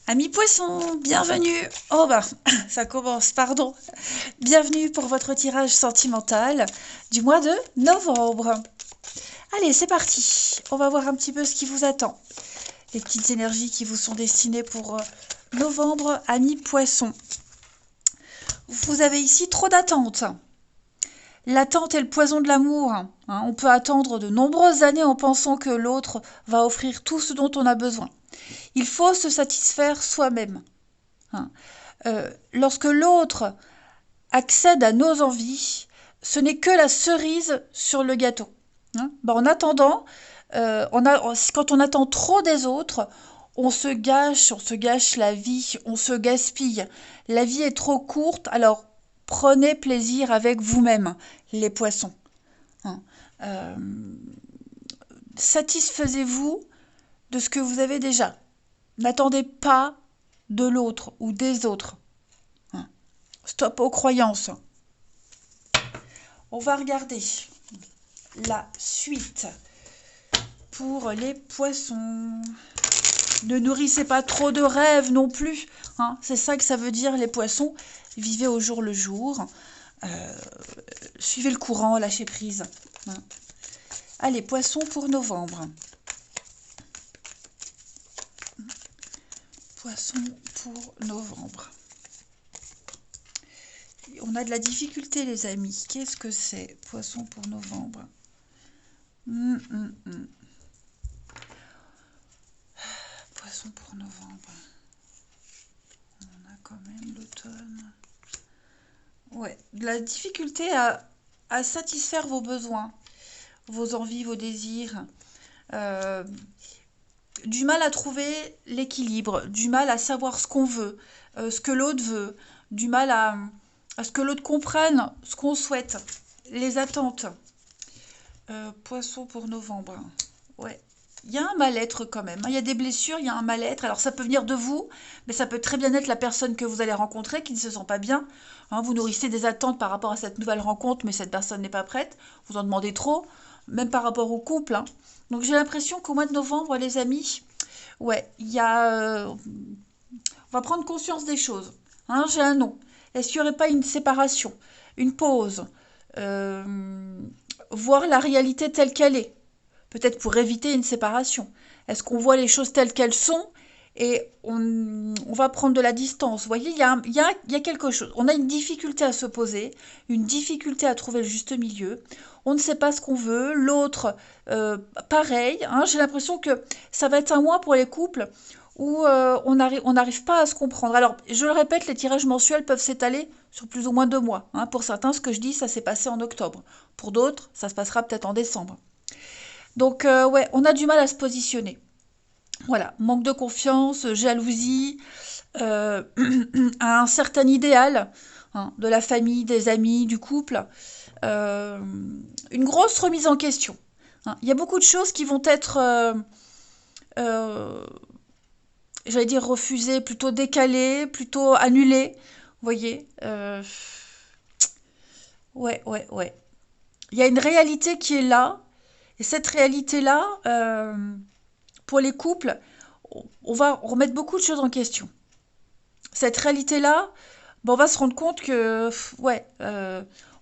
Amis poissons, bienvenue. Oh bah, ça commence, pardon. Bienvenue pour votre tirage sentimental du mois de novembre. Allez, c'est parti. On va voir un petit peu ce qui vous attend. Les petites énergies qui vous sont destinées pour novembre, amis poissons. Vous avez ici trop d'attentes. L'attente est le poison de l'amour. On peut attendre de nombreuses années en pensant que l'autre va offrir tout ce dont on a besoin. Il faut se satisfaire soi-même. Lorsque l'autre accède à nos envies, ce n'est que la cerise sur le gâteau. En attendant, quand on attend trop des autres, on se gâche la vie, on se gaspille. La vie est trop courte, alors prenez plaisir avec vous-même, les poissons. Hein. Euh, Satisfaisez-vous de ce que vous avez déjà. N'attendez pas de l'autre ou des autres. Stop aux croyances. On va regarder la suite pour les poissons. Ne nourrissez pas trop de rêves non plus. C'est ça que ça veut dire les poissons. Vivez au jour le jour. Suivez le courant, lâchez prise. Allez, poissons pour novembre. Poissons pour novembre. On a de la difficulté, les amis. Qu'est-ce que c'est, poisson pour novembre? Poisson pour novembre. On a quand même l'automne. Ouais, de la difficulté à satisfaire vos besoins, vos envies, vos désirs. Du mal à trouver l'équilibre, du mal à savoir ce qu'on veut, ce que l'autre veut, du mal à ce que l'autre comprenne ce qu'on souhaite, les attentes. Poisson pour novembre. Ouais. Il y a un mal-être quand même. Il y a des blessures, il y a un mal-être. Alors ça peut venir de vous, mais ça peut très bien être la personne que vous allez rencontrer qui ne se sent pas bien. Vous nourrissez des attentes par rapport à cette nouvelle rencontre, mais cette personne n'est pas prête. Vous en demandez trop, même par rapport au couple. Donc j'ai l'impression qu'au mois de novembre, les amis, ouais, il y a... on va prendre conscience des choses. J'ai un nom. Est-ce qu'il n'y aurait pas une séparation, une pause, voir la réalité telle qu'elle est? Peut-être pour éviter une séparation. Est-ce qu'on voit les choses telles qu'elles sont et on va prendre de la distance? Vous voyez, il y a quelque chose. On a une difficulté à se poser, une difficulté à trouver le juste milieu. On ne sait pas ce qu'on veut. L'autre, pareil. J'ai l'impression que ça va être un mois pour les couples où on n'arrive pas à se comprendre. Alors, je le répète, les tirages mensuels peuvent s'étaler sur plus ou moins 2 mois. Pour certains, ce que je dis, ça s'est passé en octobre. Pour d'autres, ça se passera peut-être en décembre. Donc, ouais, on a du mal à se positionner. Voilà, manque de confiance, jalousie, un certain idéal de la famille, des amis, du couple. Euh, une grosse remise en question. Il y a beaucoup de choses qui vont être, euh, j'allais dire refusées, plutôt décalées, plutôt annulées. Vous voyez Ouais, ouais, ouais. Il y a une réalité qui est là. Et cette réalité-là, pour les couples, on va remettre beaucoup de choses en question. Cette réalité-là, on va se rendre compte que, ouais,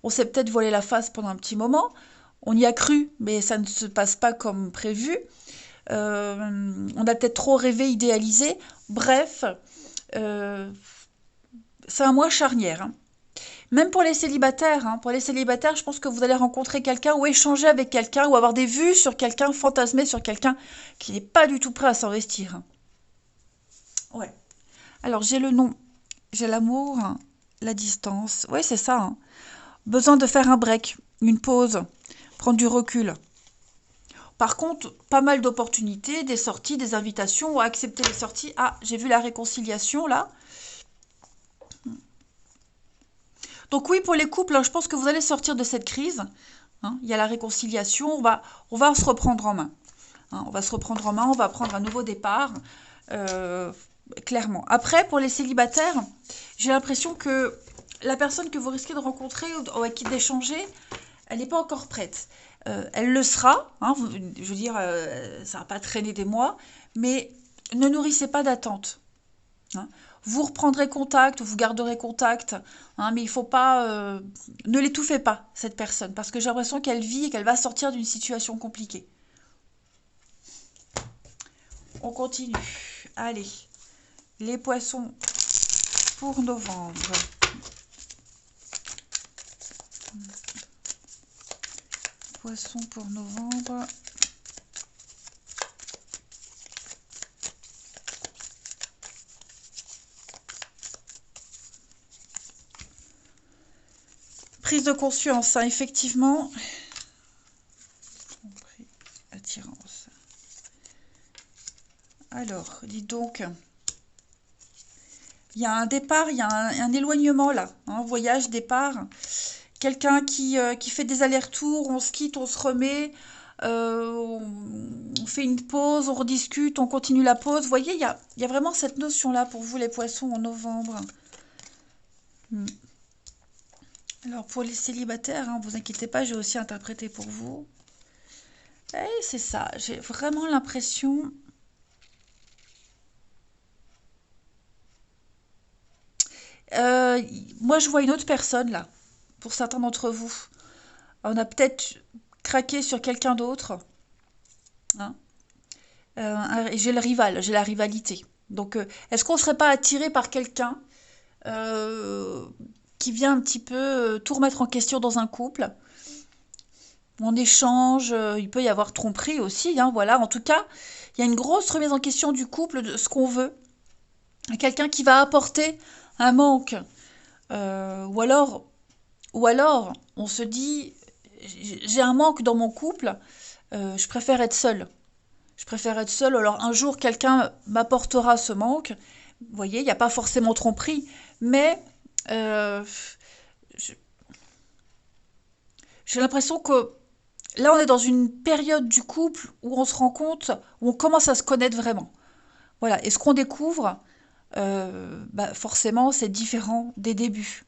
on s'est peut-être voilé la face pendant un petit moment. On y a cru, mais ça ne se passe pas comme prévu. On a peut-être trop rêvé, idéalisé. Bref, c'est un mois charnière. Même pour les célibataires, je pense que vous allez rencontrer quelqu'un ou échanger avec quelqu'un ou avoir des vues sur quelqu'un, fantasmer sur quelqu'un qui n'est pas du tout prêt à s'investir. Ouais. Alors j'ai le nom, j'ai l'amour, la distance. Ouais, c'est ça. Besoin de faire un break, une pause, prendre du recul. Par contre, pas mal d'opportunités, des sorties, des invitations, ou accepter les sorties. Ah, j'ai vu la réconciliation là. Donc oui, pour les couples, je pense que vous allez sortir de cette crise. Il y a la réconciliation, on va se reprendre en main. On va se reprendre en main, on va prendre un nouveau départ, euh, clairement. Après, pour les célibataires, j'ai l'impression que la personne que vous risquez de rencontrer ou avec qui d'échanger, elle n'est pas encore prête. Elle le sera, je veux dire, ça va pas traîner des mois, mais ne nourrissez pas d'attente. hein. Vous reprendrez contact, vous garderez contact, hein, mais il faut pas... ne l'étouffez pas, cette personne, parce que j'ai l'impression qu'elle vit et qu'elle va sortir d'une situation compliquée. On continue. Allez, les poissons pour novembre. Poissons pour novembre. Prise de conscience, hein, effectivement. Attirance. Alors, dites donc, il y a un départ, il y a un éloignement là, hein, voyage, départ. Quelqu'un qui fait des allers-retours, on se quitte, on se remet, on fait une pause, on rediscute, on continue la pause. Vous voyez, il y a vraiment cette notion-là pour vous les poissons en novembre. Alors pour les célibataires, hein, vous inquiétez pas, j'ai aussi interprété pour vous. Et c'est ça, j'ai vraiment l'impression... moi je vois une autre personne là, pour certains d'entre vous. On a peut-être craqué sur quelqu'un d'autre. Hein. Et j'ai le rival, j'ai la rivalité. Donc est-ce qu'on ne serait pas attiré par quelqu'un qui vient un petit peu tout remettre en question dans un couple? On échange, il peut y avoir tromperie aussi, hein, voilà. En tout cas, il y a une grosse remise en question du couple, de ce qu'on veut. Quelqu'un qui va apporter un manque. Ou alors, on se dit, j'ai un manque dans mon couple, je préfère être seule. Je préfère être seule, alors un jour, quelqu'un m'apportera ce manque. Vous voyez, il n'y a pas forcément tromperie, mais je- j'ai l'impression que là, on est dans une période du couple où on se rend compte, où on commence à se connaître vraiment. Voilà, et ce qu'on découvre, bah, forcément, c'est différent des débuts.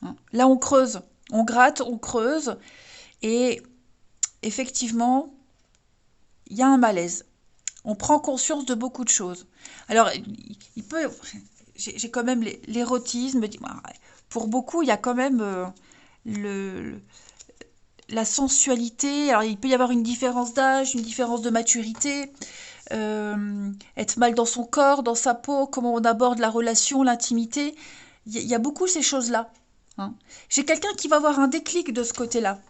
Hein. Là, on creuse, on gratte, on creuse, et effectivement, il y a un malaise. On prend conscience de beaucoup de choses. Alors, il peut... J'ai quand même l'érotisme. Pour beaucoup, il y a quand même le, la sensualité. Alors, il peut y avoir une différence d'âge, une différence de maturité. Être mal dans son corps, dans sa peau, comment on aborde la relation, l'intimité. Il y a beaucoup ces choses-là. Hein. J'ai quelqu'un qui va avoir un déclic de ce côté-là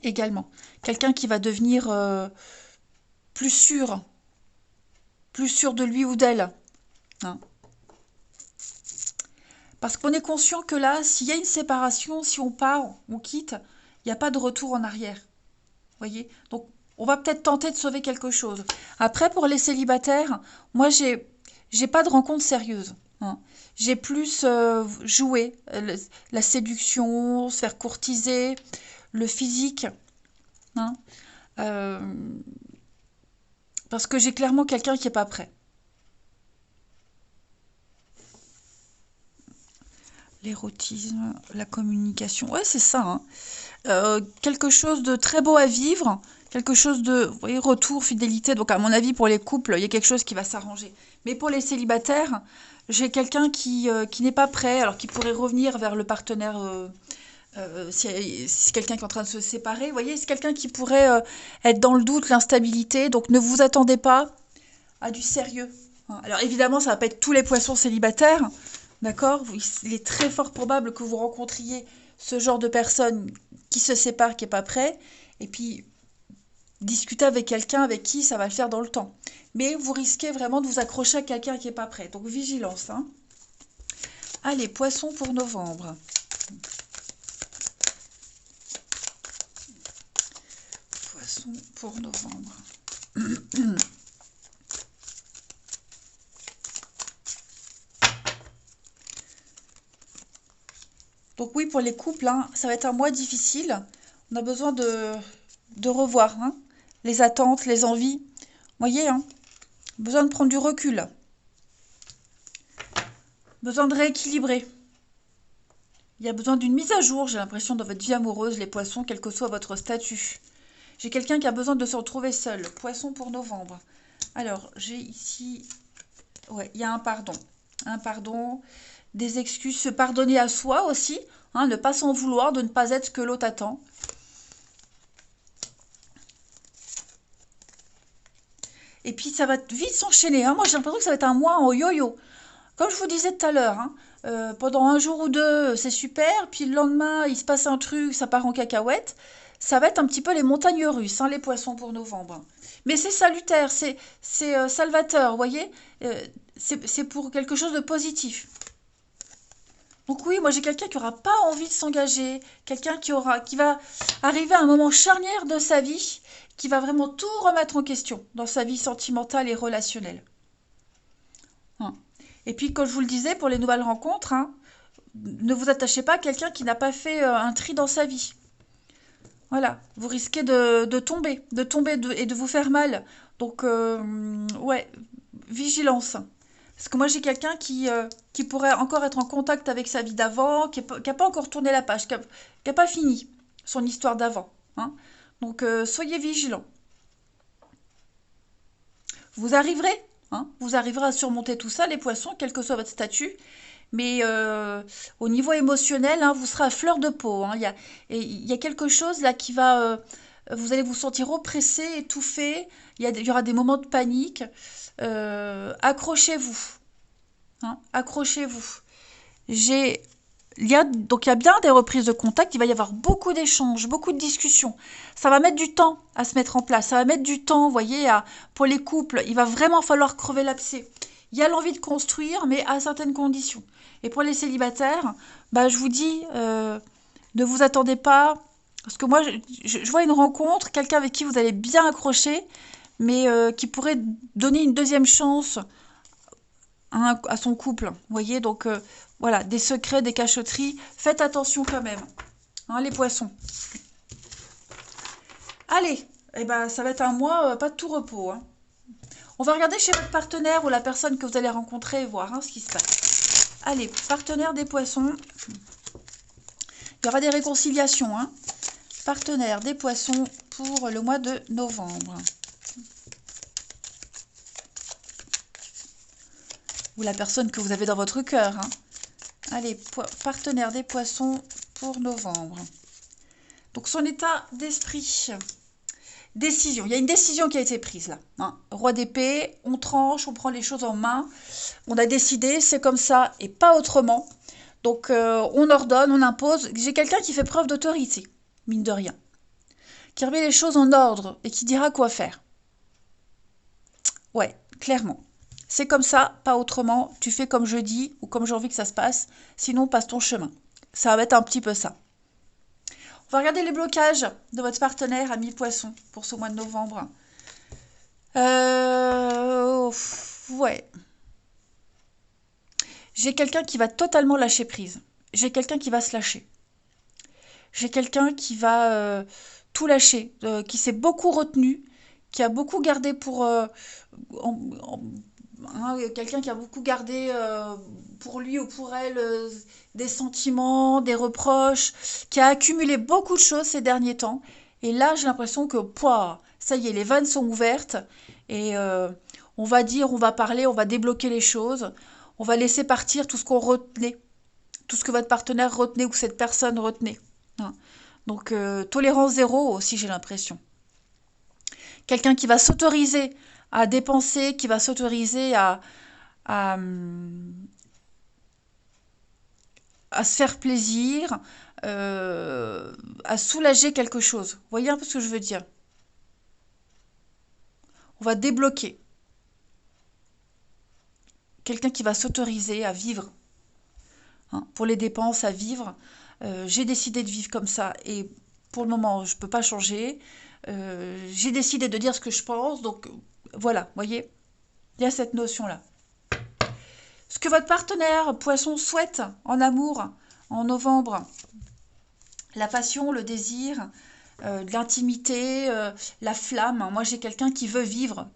également. Quelqu'un qui va devenir plus sûr, plus sûr de lui ou d'elle. Hein. Parce qu'on est conscient que là, s'il y a une séparation, si on part, on quitte, il n'y a pas de retour en arrière. Vous voyez? Donc, on va peut-être tenter de sauver quelque chose. Après, pour les célibataires, moi, j'ai pas de rencontre sérieuse. Hein. J'ai plus joué la séduction, se faire courtiser, le physique. Hein. Euh, parce que j'ai clairement quelqu'un qui est pas prêt. L'érotisme, la communication. Ouais, c'est ça. Hein. Quelque chose de très beau à vivre, quelque chose de, vous voyez, retour, fidélité. Donc, à mon avis, pour les couples, il y a quelque chose qui va s'arranger. Mais pour les célibataires, j'ai quelqu'un qui n'est pas prêt, alors qui pourrait revenir vers le partenaire si c'est quelqu'un qui est en train de se séparer. Vous voyez, c'est quelqu'un qui pourrait être dans le doute, l'instabilité. Donc, ne vous attendez pas à du sérieux. Hein. Alors, évidemment, ça va pas être tous les poissons célibataires. D'accord? Il est très fort probable que vous rencontriez ce genre de personne qui se sépare, qui n'est pas prêt, et puis discuter avec quelqu'un avec qui ça va le faire dans le temps. Mais vous risquez vraiment de vous accrocher à quelqu'un qui n'est pas prêt. Donc vigilance. Hein. Allez, poisson pour novembre. Poisson pour novembre. Donc oui, pour les couples, hein, ça va être un mois difficile. On a besoin de revoir hein, les attentes, les envies. Vous voyez, hein, besoin de prendre du recul. Besoin de rééquilibrer. Il y a besoin d'une mise à jour, j'ai l'impression, dans votre vie amoureuse, les poissons, quel que soit votre statut. J'ai quelqu'un qui a besoin de se retrouver seul. Poisson pour novembre. Alors, j'ai ici... Ouais, il y a un pardon. Un pardon, des excuses, se pardonner à soi aussi, hein, ne pas s'en vouloir, de ne pas être ce que l'autre attend. Et puis ça va vite s'enchaîner, hein. Moi j'ai l'impression que ça va être un mois en yo-yo. Comme je vous disais tout à l'heure, hein, pendant un jour ou deux, c'est super, puis le lendemain, il se passe un truc, ça part en cacahuète. Ça va être un petit peu les montagnes russes, hein, les poissons pour novembre. Mais c'est salutaire, c'est salvateur, vous voyez. C'est pour quelque chose de positif. Donc oui, moi j'ai quelqu'un qui aura pas envie de s'engager, quelqu'un qui va arriver à un moment charnière de sa vie, qui va vraiment tout remettre en question dans sa vie sentimentale et relationnelle. Hein. Et puis, comme je vous le disais, pour les nouvelles rencontres, hein, ne vous attachez pas à quelqu'un qui n'a pas fait un tri dans sa vie. Voilà, vous risquez de tomber et de vous faire mal. Donc, ouais, vigilance. Parce que moi, j'ai quelqu'un qui pourrait encore être en contact avec sa vie d'avant, qui n'a pas encore tourné la page, qui n'a pas fini son histoire d'avant. Hein. Donc, soyez vigilants. Vous arriverez, hein, vous arriverez à surmonter tout ça, les poissons, quel que soit votre statut. Mais au niveau émotionnel, hein, vous serez à fleur de peau. Hein. Il y a quelque chose là qui va... vous allez vous sentir oppressé, étouffé. Il y aura des moments de panique. Accrochez-vous. Hein, accrochez-vous. J'ai... donc il y a bien des reprises de contact, il va y avoir beaucoup d'échanges, beaucoup de discussions. Ça va mettre du temps à se mettre en place, ça va mettre du temps, vous voyez, pour les couples, il va vraiment falloir crever l'abcès. Il y a l'envie de construire, mais à certaines conditions. Et pour les célibataires, bah, je vous dis, ne vous attendez pas, parce que moi, je vois une rencontre, quelqu'un avec qui vous allez bien accrocher, mais qui pourrait donner une deuxième chance à son couple. Vous voyez, donc voilà, des secrets, des cachotteries. Faites attention quand même, hein, les poissons. Allez, eh ben, ça va être un mois, pas de tout repos. Hein. On va regarder chez votre partenaire ou la personne que vous allez rencontrer et voir hein, ce qui se passe. Allez, partenaire des poissons. Il y aura des réconciliations. Hein. Partenaire des poissons pour le mois de novembre. Ou la personne que vous avez dans votre cœur. Hein. Allez, partenaire des poissons pour novembre. Donc son état d'esprit. Décision. Il y a une décision qui a été prise là. Hein. Roi d'épée, on tranche, on prend les choses en main. On a décidé, c'est comme ça et pas autrement. Donc on ordonne, on impose. J'ai quelqu'un qui fait preuve d'autorité, mine de rien. Qui remet les choses en ordre et qui dira quoi faire. Ouais, clairement. C'est comme ça, pas autrement. Tu fais comme je dis ou comme j'ai envie que ça se passe. Sinon, passe ton chemin. Ça va être un petit peu ça. On va regarder les blocages de votre partenaire ami poisson pour ce mois de novembre. Ouais. J'ai quelqu'un qui va totalement lâcher prise. J'ai quelqu'un qui va se lâcher. J'ai quelqu'un qui va tout lâcher, qui s'est beaucoup retenu, qui a beaucoup gardé pour... hein, quelqu'un qui a beaucoup gardé pour lui ou pour elle des sentiments, des reproches, qui a accumulé beaucoup de choses ces derniers temps. Et là, j'ai l'impression que, pouah, ça y est, les vannes sont ouvertes et on va dire, on va parler, on va débloquer les choses, on va laisser partir tout ce qu'on retenait, tout ce que votre partenaire retenait ou que cette personne retenait. Hein. Donc, tolérance zéro aussi, j'ai l'impression. Quelqu'un qui va s'autoriser à dépenser, qui va s'autoriser à, à se faire plaisir, à soulager quelque chose. Vous voyez un peu ce que je veux dire? On va débloquer. Quelqu'un qui va s'autoriser à vivre. Hein, pour les dépenses, à vivre. J'ai décidé de vivre comme ça et pour le moment, je ne peux pas changer. J'ai décidé de dire ce que je pense, donc voilà, vous voyez, il y a cette notion-là. Ce que votre partenaire poisson souhaite en amour en novembre, la passion, le désir, de l'intimité, la flamme. Moi, j'ai quelqu'un qui veut vivre,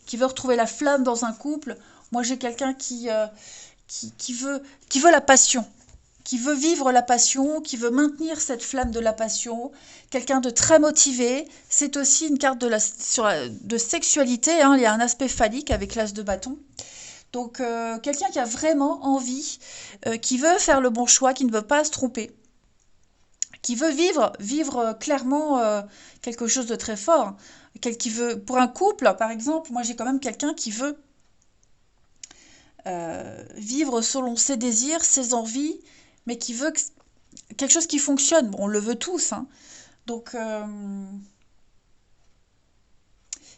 qui veut retrouver la flamme dans un couple. Moi, j'ai quelqu'un qui veut la passion, qui veut vivre la passion, qui veut maintenir cette flamme de la passion, quelqu'un de très motivé. C'est aussi une carte de sexualité, hein. Il y a un aspect phallique avec l'as de bâton. Donc, quelqu'un qui a vraiment envie, qui veut faire le bon choix, qui ne veut pas se tromper, qui veut vivre clairement quelque chose de très fort. Qui veut, pour un couple, par exemple, moi j'ai quand même quelqu'un qui veut vivre selon ses désirs, ses envies, mais qui veut quelque chose qui fonctionne. Bon, on le veut tous, hein. Donc,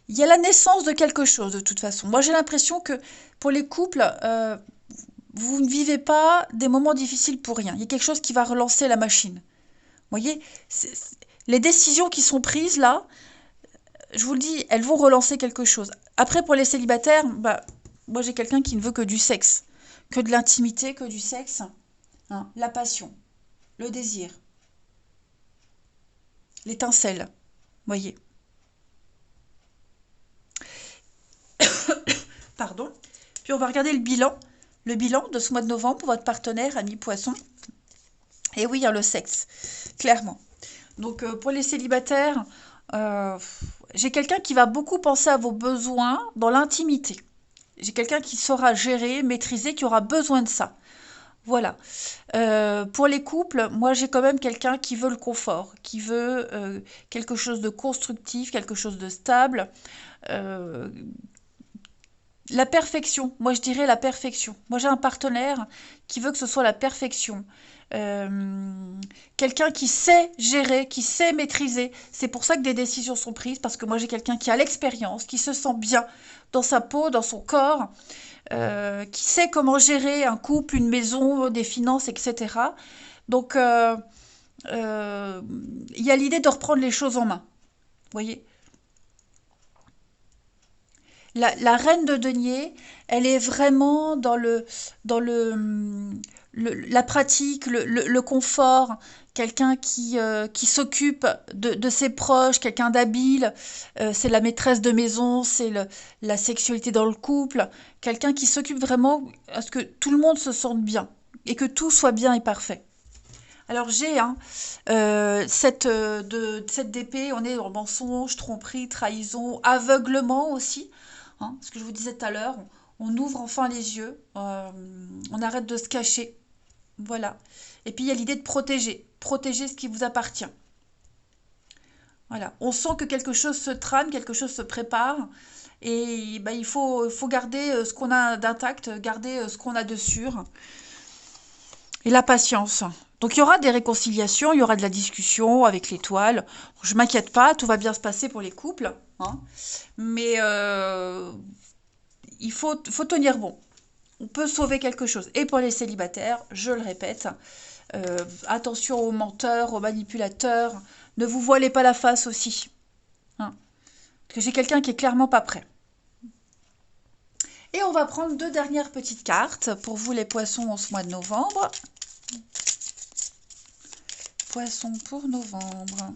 il y a la naissance de quelque chose de toute façon. Moi j'ai l'impression que pour les couples, vous ne vivez pas des moments difficiles pour rien. Il y a quelque chose qui va relancer la machine. Vous voyez, les décisions qui sont prises là, je vous le dis, elles vont relancer quelque chose. Après, pour les célibataires, bah, moi j'ai quelqu'un qui ne veut que du sexe, que de l'intimité, que du sexe, hein, la passion, le désir, l'étincelle. Voyez. Pardon. Puis on va regarder le bilan de ce mois de novembre pour votre partenaire, ami poisson. Et oui, il y a le sexe, clairement. Donc pour les célibataires, j'ai quelqu'un qui va beaucoup penser à vos besoins dans l'intimité. J'ai quelqu'un qui saura gérer, maîtriser, qui aura besoin de ça. Voilà. Pour les couples, moi j'ai quand même quelqu'un qui veut le confort, qui veut quelque chose de constructif, quelque chose de stable. Euh, la perfection, moi je dirais la perfection. Moi j'ai un partenaire qui veut que ce soit la perfection. Quelqu'un qui sait gérer, qui sait maîtriser. C'est pour ça que des décisions sont prises, parce que moi j'ai quelqu'un qui a l'expérience, qui se sent bien dans sa peau, dans son corps, qui sait comment gérer un couple, une maison, des finances, etc. Donc il y a l'idée de reprendre les choses en main. Vous voyez, la reine de denier, elle est vraiment dans la pratique, le confort, quelqu'un qui s'occupe de ses proches, quelqu'un d'habile, c'est la maîtresse de maison, c'est la sexualité dans le couple, quelqu'un qui s'occupe vraiment à ce que tout le monde se sente bien et que tout soit bien et parfait. Alors j'ai hein, cette d'épée, on est dans mensonge, tromperie, trahison, aveuglement aussi. Hein, ce que je vous disais tout à l'heure, on ouvre enfin les yeux, on arrête de se cacher. Voilà. Et puis il y a l'idée de protéger ce qui vous appartient. Voilà. On sent que quelque chose se trame, quelque chose se prépare. Et bah, il faut garder ce qu'on a d'intact, garder ce qu'on a de sûr. Et la patience. Donc il y aura des réconciliations, il y aura de la discussion avec l'étoile. Je m'inquiète pas, tout va bien se passer pour les couples. Hein. Mais il faut tenir bon. On peut sauver quelque chose. Et pour les célibataires, je le répète, attention aux menteurs, aux manipulateurs. Ne vous voilez pas la face aussi. Hein. Parce que j'ai quelqu'un qui est clairement pas prêt. Et on va prendre deux dernières petites cartes pour vous les poissons en ce mois de novembre. Poissons pour novembre.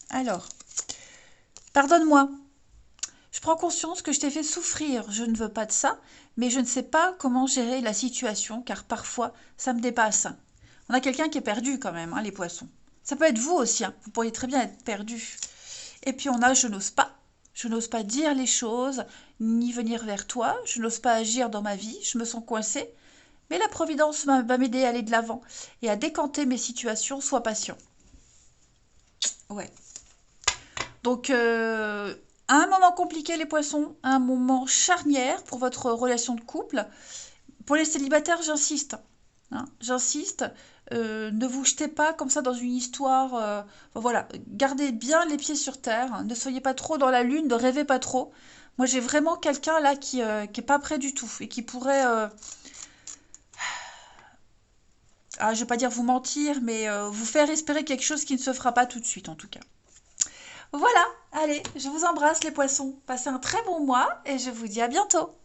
Alors, pardonne-moi. Je prends conscience que je t'ai fait souffrir. Je ne veux pas de ça, mais je ne sais pas comment gérer la situation, car parfois, ça me dépasse. On a quelqu'un qui est perdu quand même, hein, les poissons. Ça peut être vous aussi, hein. Vous pourriez très bien être perdu. Et puis on a je n'ose pas. Je n'ose pas dire les choses, ni venir vers toi. Je n'ose pas agir dans ma vie. Je me sens coincée. Mais la Providence va m'aider à aller de l'avant et à décanter mes situations. Sois patient. Ouais. Donc, un moment compliqué, les poissons, un moment charnière pour votre relation de couple. Pour les célibataires, j'insiste. Hein, j'insiste. Ne vous jetez pas comme ça dans une histoire. Enfin, voilà, gardez bien les pieds sur terre. Hein, ne soyez pas trop dans la lune, ne rêvez pas trop. Moi, j'ai vraiment quelqu'un là qui est pas prêt du tout et qui pourrait, je vais pas dire vous mentir, mais vous faire espérer quelque chose qui ne se fera pas tout de suite en tout cas. Voilà, allez, je vous embrasse les poissons. Passez un très bon mois et je vous dis à bientôt.